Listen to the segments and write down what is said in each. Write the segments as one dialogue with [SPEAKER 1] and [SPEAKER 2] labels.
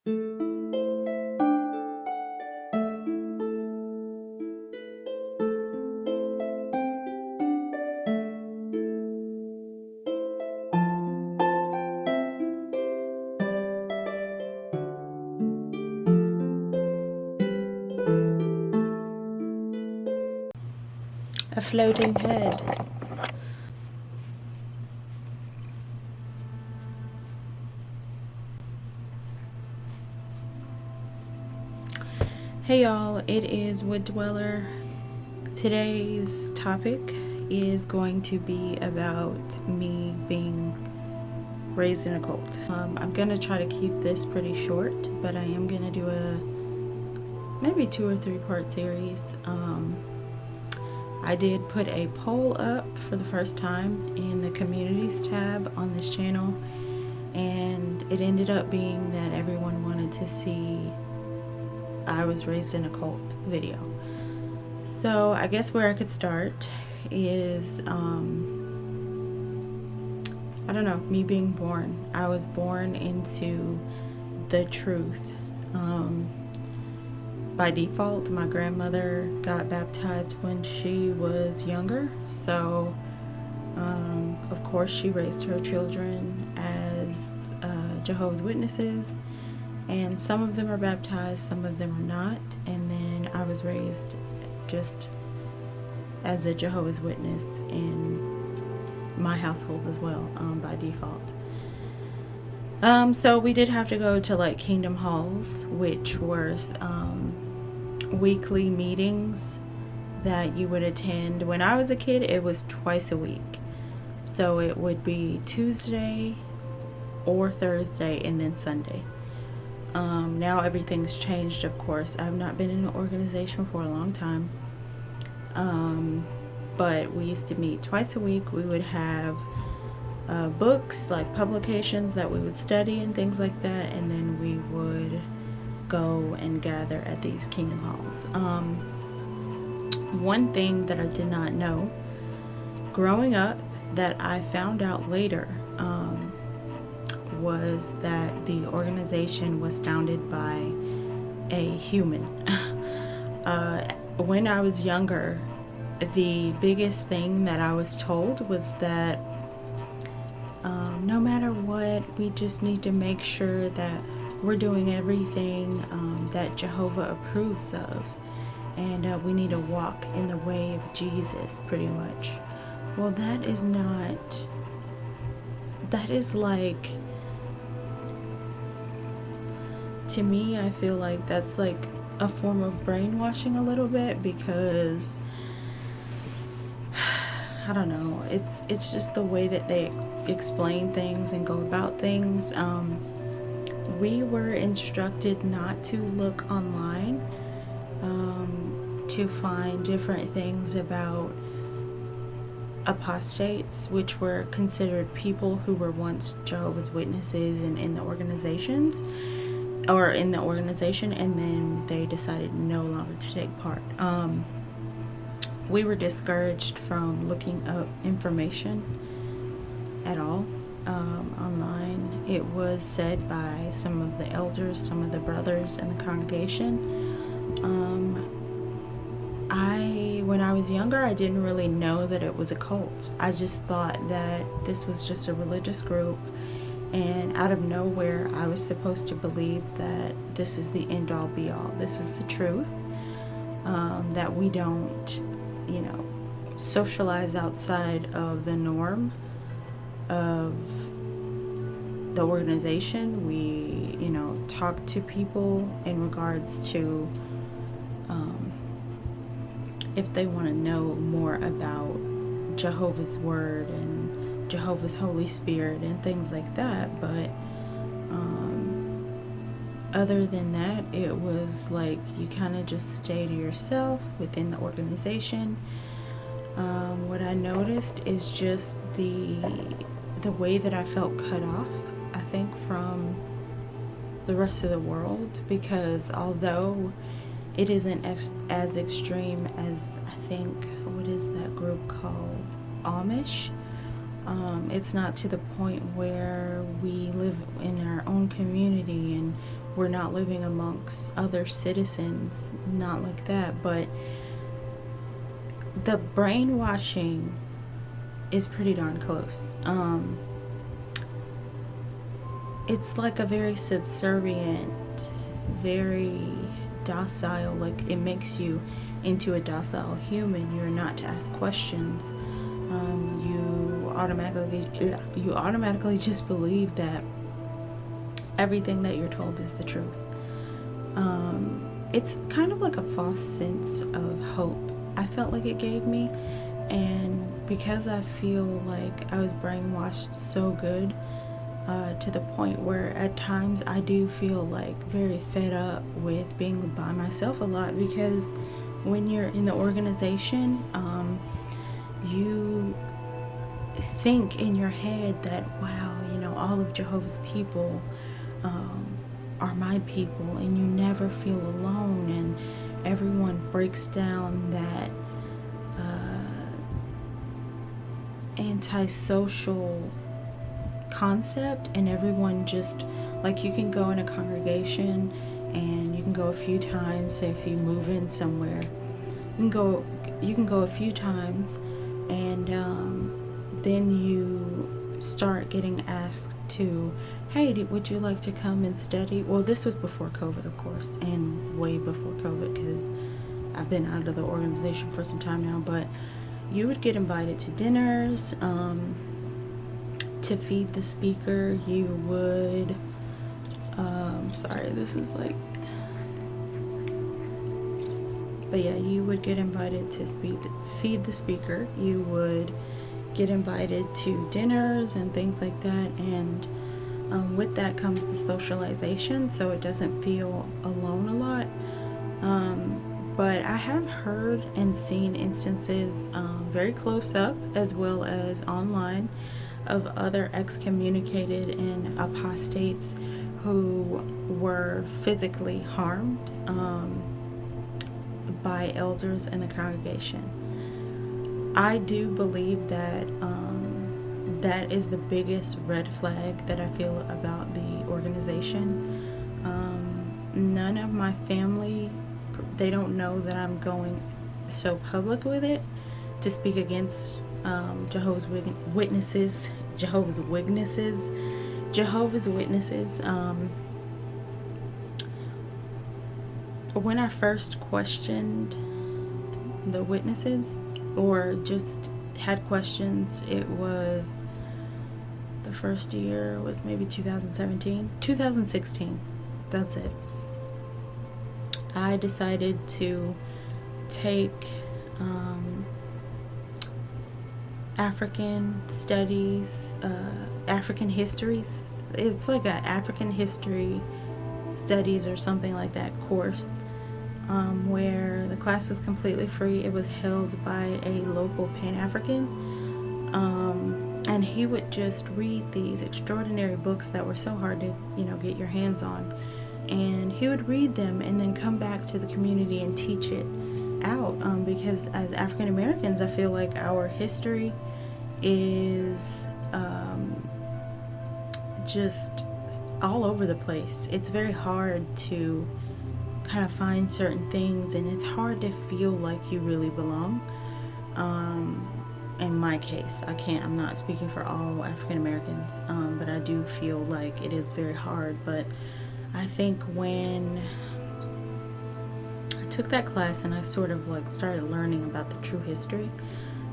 [SPEAKER 1] A floating head. Hey y'all, it is Wood Dweller. Today's topic is going to be about me being raised in a cult. I'm gonna try to keep this pretty short, but I am gonna do a maybe 2 or 3 part series. I did put a poll up for the first time in the communities tab on this channel, and it ended up being that everyone wanted to see I was raised in a cult video. So I guess where I could start is I don't know, me being born. I was born into the truth. By default, my grandmother got baptized when she was younger, so of course she raised her children as Jehovah's Witnesses, and some of them are baptized, some of them are not, and then I was raised just as a Jehovah's Witness in my household as well, by default. So we did have to go to like kingdom halls, which were weekly meetings that you would attend. When I was a kid, it was twice a week, so it would be Tuesday or Thursday and then Sunday. Now everything's changed, of course. I've not been in an organization for a long time, but we used to meet twice a week. We would have books, like publications that we would study and things like that, and then we would go and gather at these kingdom halls. One thing that I did not know growing up that I found out later was that the organization was founded by a human. When I was younger, the biggest thing that I was told was that no matter what, we just need to make sure that we're doing everything that Jehovah approves of, and we need to walk in the way of Jesus, pretty much. Well, that is like, to me, I feel like that's like a form of brainwashing a little bit, because I don't know, it's just the way that they explain things and go about things. We were instructed not to look online to find different things about apostates, which were considered people who were once Jehovah's Witnesses and in the organization, and then they decided no longer to take part. We were discouraged from looking up information at all online. It was said by some of the elders, some of the brothers in the congregation. When I was younger, I didn't really know that it was a cult. I just thought that this was just a religious group, and out of nowhere I was supposed to believe that this is the end all be all. This is the truth, that we don't, socialize outside of the norm of the organization. We, talk to people in regards to if they want to know more about Jehovah's Word and Jehovah's Holy Spirit and things like that, but other than that, it was like you kind of just stay to yourself within the organization. What I noticed is just the way that I felt cut off, I think, from the rest of the world, because although it isn't as extreme as, I think, what is that group called, Amish, it's not to the point where we live in our own community and we're not living amongst other citizens, not like that, but the brainwashing is pretty darn close. It's like a very subservient, very docile, like it makes you into a docile human. You're not to ask questions. You automatically just believe that everything that you're told is the truth. It's kind of like a false sense of hope I felt like it gave me, and because I feel like I was brainwashed so good, to the point where at times I do feel like very fed up with being by myself a lot, because when you're in the organization, you think in your head that, wow, you know, all of Jehovah's people are my people, and you never feel alone, and everyone breaks down that antisocial concept, and everyone just, like, you can go in a congregation and you can go a few times. Say if you move in somewhere, you can go a few times, and then you start getting asked to, hey, would you like to come and study? Well, this was before COVID, of course, and way before COVID, because I've been out of the organization for some time now. But you would get invited to dinners, to feed the speaker. You would, sorry, this is like, but yeah, you would get invited to feed the speaker. You would get invited to dinners and things like that, and with that comes the socialization, so it doesn't feel alone a lot. But I have heard and seen instances very close up as well as online of other excommunicated and apostates who were physically harmed by elders in the congregation. I do believe that that is the biggest red flag that I feel about the organization. None of my family, they don't know that I'm going so public with it to speak against Jehovah's Witnesses. When I first questioned the witnesses, or just had questions, it was the first year was maybe 2016, that's it. I decided to take African studies, African histories. It's like an African history studies or something like that course, where the class was completely free. It was held by a local Pan-African, and he would just read these extraordinary books that were so hard to, you know, get your hands on, and he would read them and then come back to the community and teach it out, because as African Americans, I feel like our history is just all over the place. It's very hard to kind of find certain things, and it's hard to feel like you really belong. In my case, I'm not speaking for all African Americans, but I do feel like it is very hard. But I think when I took that class and I sort of like started learning about the true history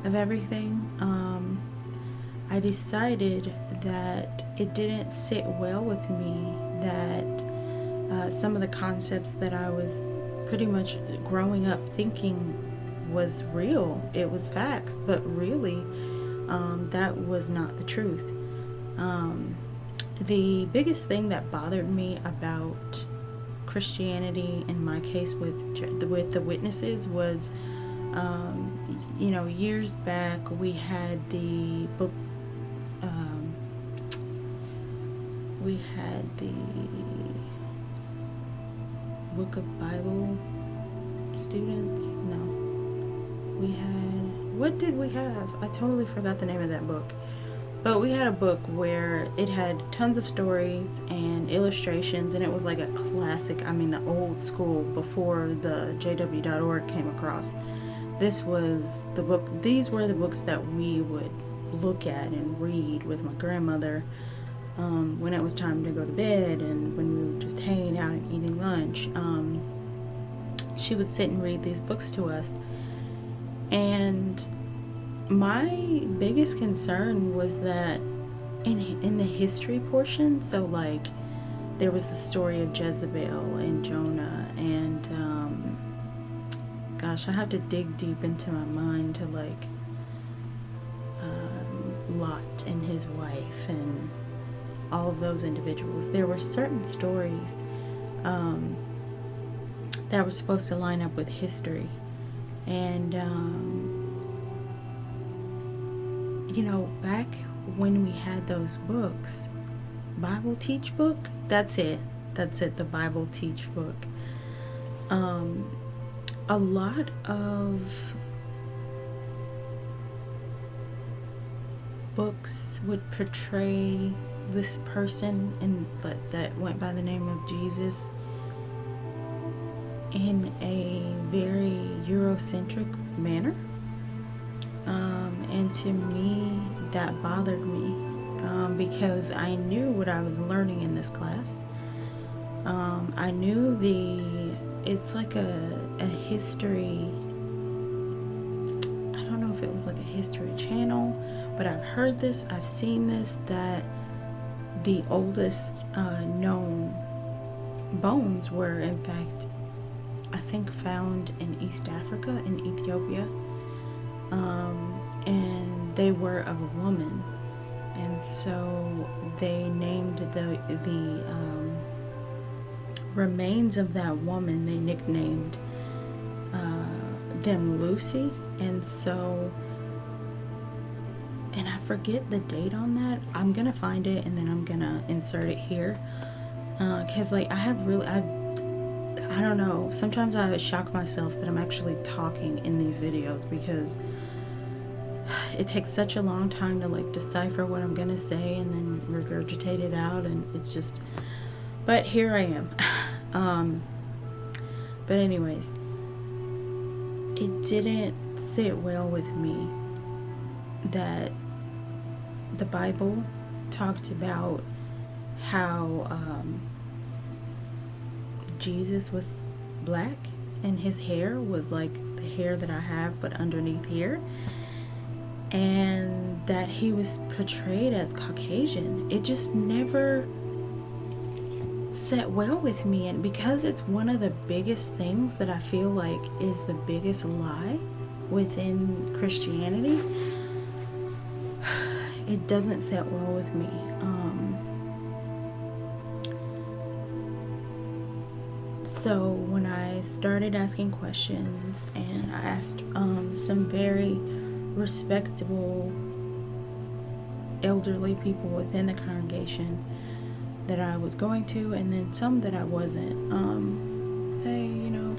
[SPEAKER 1] of everything, I decided that it didn't sit well with me that some of the concepts that I was pretty much growing up thinking was real, it was facts, but really that was not the truth. The biggest thing that bothered me about Christianity, in my case with the witnesses, was you know, years back we had the book, book of Bible students. No, we had, what did we have? I totally forgot the name of that book. But we had a book where it had tons of stories and illustrations, and it was like a classic. I mean, the old school before the jw.org came across. This was the book. These were the books that we would look at and read with my grandmother when it was time to go to bed, and when we were just hanging out and eating lunch. She would sit and read these books to us, and my biggest concern was that in the history portion, so like there was the story of Jezebel and Jonah, and gosh, I have to dig deep into my mind to like Lot and his wife and all of those individuals. There were certain stories that were supposed to line up with history, and you know, back when we had those books, Bible Teach book, that's it, the Bible Teach book. A lot of books would portray this person that went by the name of Jesus in a very Eurocentric manner. And to me, that bothered me because I knew what I was learning in this class. I knew it's like a history, I don't know if it was like a history channel, but I've heard this, I've seen this, that the oldest known bones were in fact, I think, found in East Africa, in Ethiopia. And they were of a woman, and so they named the remains of that woman, they nicknamed them Lucy. And so, and I forget the date on that. I'm gonna find it and then I'm gonna insert it here, because like I don't know, sometimes I shock myself that I'm actually talking in these videos, because it takes such a long time to like decipher what I'm gonna say and then regurgitate it out, and it's just, but here I am. But anyways, it didn't sit well with me that the Bible talked about how Jesus was black and his hair was like the hair that I have but underneath here, and that he was portrayed as Caucasian. It just never sat well with me, and because it's one of the biggest things that I feel like is the biggest lie within Christianity, it doesn't sit well with me. So when I started asking questions, and I asked some very respectable elderly people within the congregation that I was going to, and then some that I wasn't, hey, you know,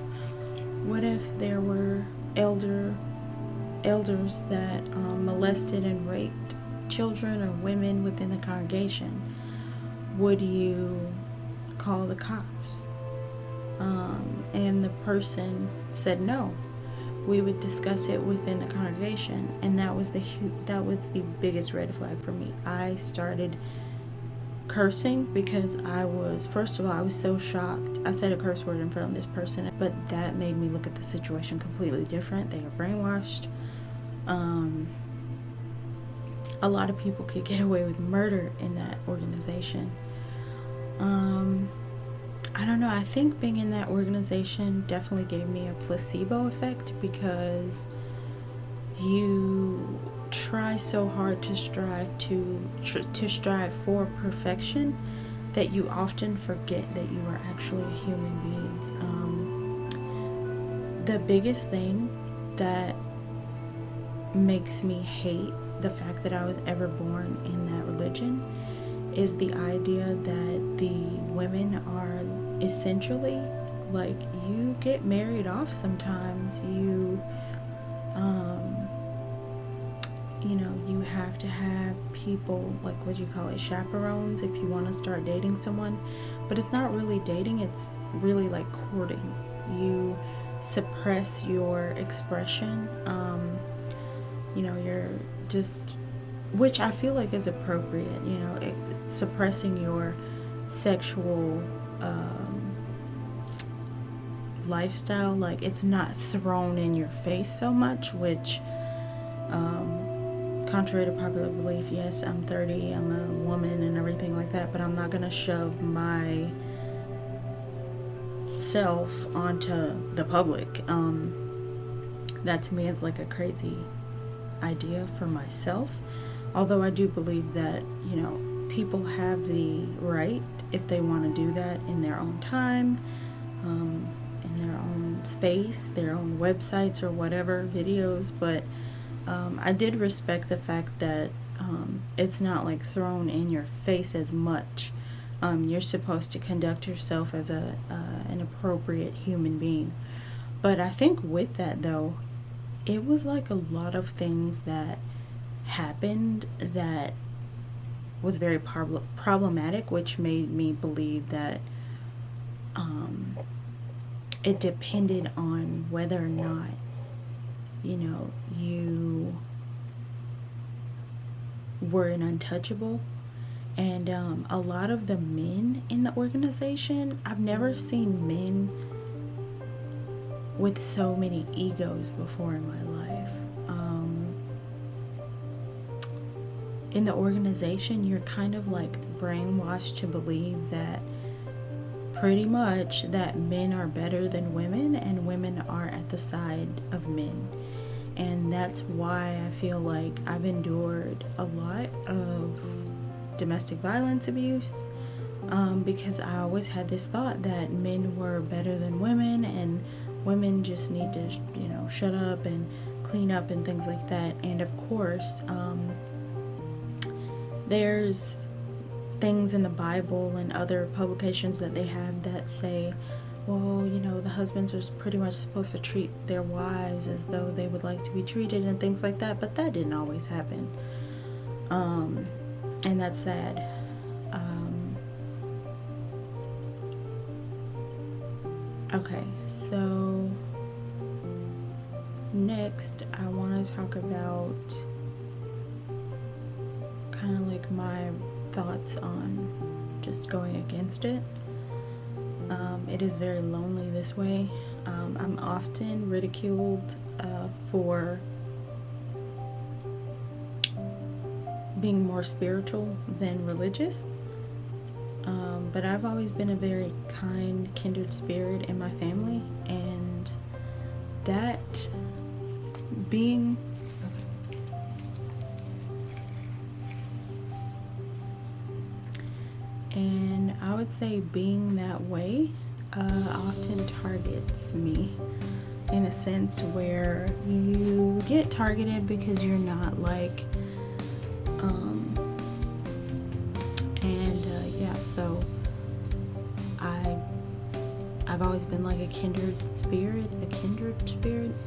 [SPEAKER 1] what if there were elders that molested and raped children or women within the congregation? Would you call the cops? And the person said no. We would discuss it within the congregation, and that was the biggest red flag for me. I started cursing because first of all, I was so shocked. I said a curse word in front of this person, but that made me look at the situation completely different. They are brainwashed. A lot of people could get away with murder in that organization. I don't know, I think being in that organization definitely gave me a placebo effect, because you try so hard to strive for perfection that you often forget that you are actually a human being. The biggest thing that makes me hate the fact that I was ever born in that religion is the idea that the women are essentially, like, you get married off sometimes, you know, you have to have people, like, what do you call it, chaperones, if you want to start dating someone. But it's not really dating, it's really like courting. You suppress your expression. You know, you're just, which I feel like is appropriate, you know, suppressing your sexual lifestyle. Like, it's not thrown in your face so much, which contrary to popular belief, yes, I'm 30, I'm a woman and everything like that, but I'm not gonna shove my self onto the public. That to me is like a crazy idea for myself, although I do believe that, you know, people have the right, if they want to do that in their own time, in their own space, their own websites or whatever, videos. But I did respect the fact that it's not like thrown in your face as much. You're supposed to conduct yourself as an appropriate human being. But I think with that, though, it was like a lot of things that happened that was very problematic, which made me believe that it depended on whether or not, you know, you were an untouchable. And a lot of the men in the organization, I've never seen men with so many egos before in my life. In the organization, you're kind of like brainwashed to believe that pretty much that men are better than women and women are at the side of men. And that's why I feel like I've endured a lot of domestic violence abuse, because I always had this thought that men were better than women and women just need to, you know, shut up and clean up and things like that. And of course, there's things in the Bible and other publications that they have that say, well, you know, the husbands are pretty much supposed to treat their wives as though they would like to be treated and things like that, but that didn't always happen. And that's sad. Okay, so next I want to talk about kind of like my thoughts on just going against it. It is very lonely this way. I'm often ridiculed for being more spiritual than religious, but I've always been a very kind, kindred spirit in my family, and that being and I would say being that way often targets me, in a sense where you get targeted because you're not like so I've always been like a kindred spirit,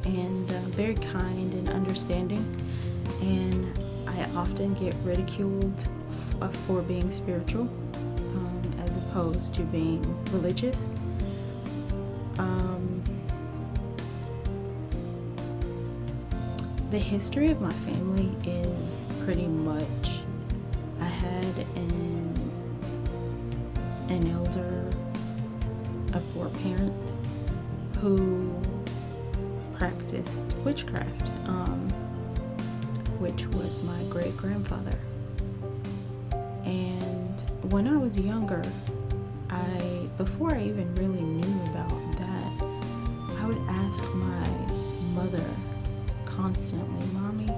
[SPEAKER 1] and very kind and understanding, and I often get ridiculed for being spiritual, as opposed to being religious. The history of my family is pretty much, I had an elder, a foreparent, who practiced witchcraft, which was my great-grandfather. And when I was younger, before I even really knew about that, I would ask my mother constantly, "Mommy,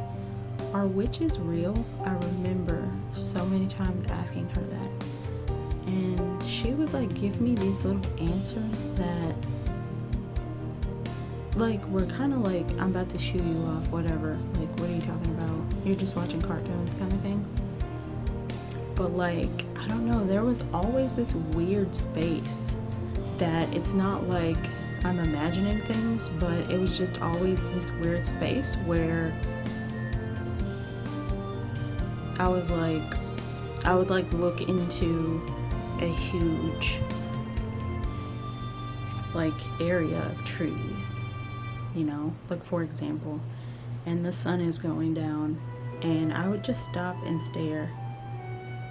[SPEAKER 1] are witches real?" I remember so many times asking her that. And she would like give me these little answers that like were kind of like, I'm about to shoo you off, whatever, like, what are you talking about? You're just watching cartoons kind of thing. But like, I don't know, there was always this weird space that it's not like I'm imagining things, but it was just always this weird space where I was like, I would like look into a huge like area of trees, you know, like for example, and the sun is going down, and I would just stop and stare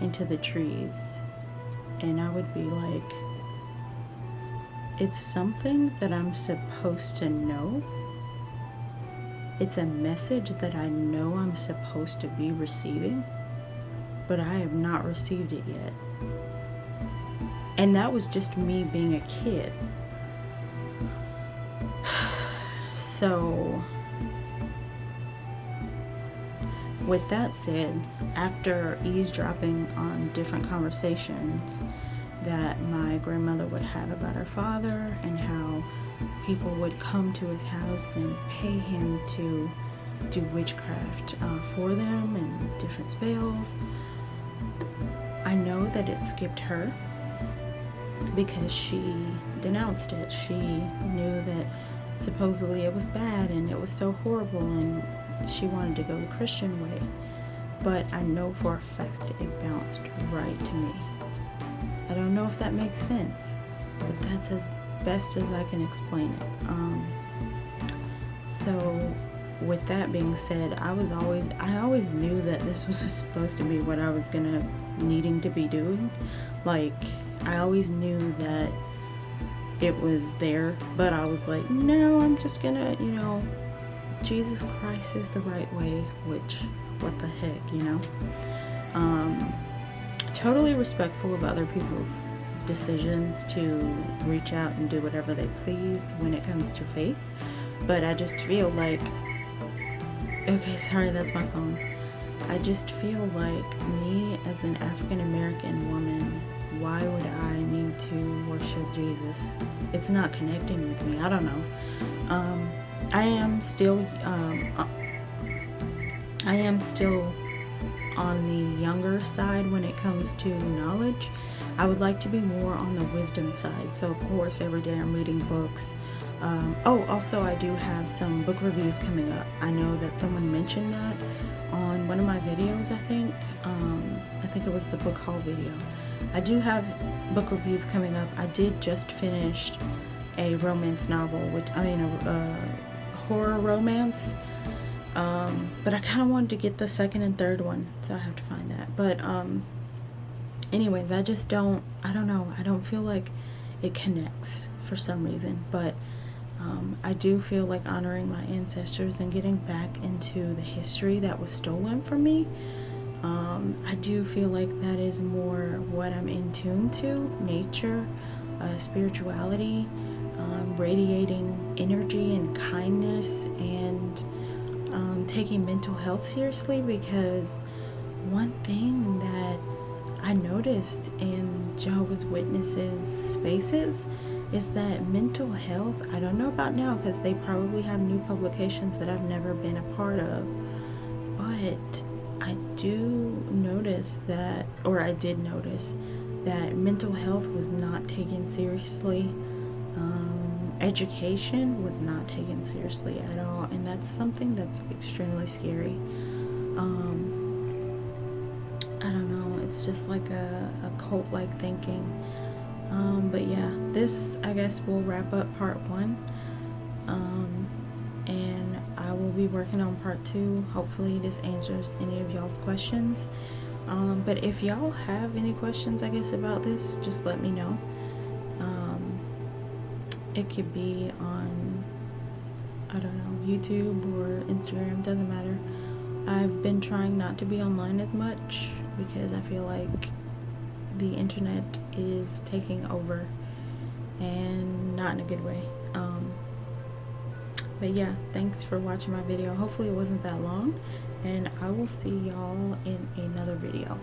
[SPEAKER 1] into the trees, and I would be like, it's something that I'm supposed to know. It's a message that I know I'm supposed to be receiving, but I have not received it yet. And that was just me being a kid. So, with that said, after eavesdropping on different conversations that my grandmother would have about her father and how people would come to his house and pay him to do witchcraft for them and different spells, I know that it skipped her because she denounced it. She knew that supposedly it was bad and it was so horrible, and she wanted to go the Christian way. But I know for a fact it bounced right to me. I don't know if that makes sense, but that's as best as I can explain it. So with that being said, I always knew that this was supposed to be what I was needing to be doing. Like, I always knew that it was there, but I was like, no, I'm just gonna, you know, Jesus Christ is the right way, which, what the heck, you know? Totally respectful of other people's decisions to reach out and do whatever they please when it comes to faith, but I just feel like, okay, sorry, that's my phone. I just feel like me as an African American woman, why would I need to worship Jesus? It's not connecting with me. I don't know. I am still on the younger side when it comes to knowledge. I would like to be more on the wisdom side. So of course, every day I'm reading books. Also I do have some book reviews coming up. I know that someone mentioned that on one of my videos, I think it was the book haul video. I do have book reviews coming up. I did just finish a romance novel, a horror romance. But I kind of wanted to get the second and third one, so I have to find that. But anyways, I don't know. I don't feel like it connects for some reason. But I do feel like honoring my ancestors and getting back into the history that was stolen from me. I do feel like that is more what I'm in tune to. Nature, spirituality, radiating energy and kindness, and taking mental health seriously, because one thing that I noticed in Jehovah's Witnesses spaces is that mental health, I don't know about now because they probably have new publications that I've never been a part of, but I do notice that, or I did notice that mental health was not taken seriously. Education was not taken seriously at all, and that's something that's extremely scary. I don't know, it's just like a cult-like thinking. But yeah, this, I guess, will wrap up part 1. And I will be working on part 2. Hopefully this answers any of y'all's questions. But if y'all have any questions, I guess, about this, just let me know. It could be on, I don't know, YouTube or Instagram, doesn't matter. I've been trying not to be online as much because I feel like the internet is taking over, and not in a good way. But yeah, thanks for watching my video. Hopefully it wasn't that long, and I will see y'all in another video.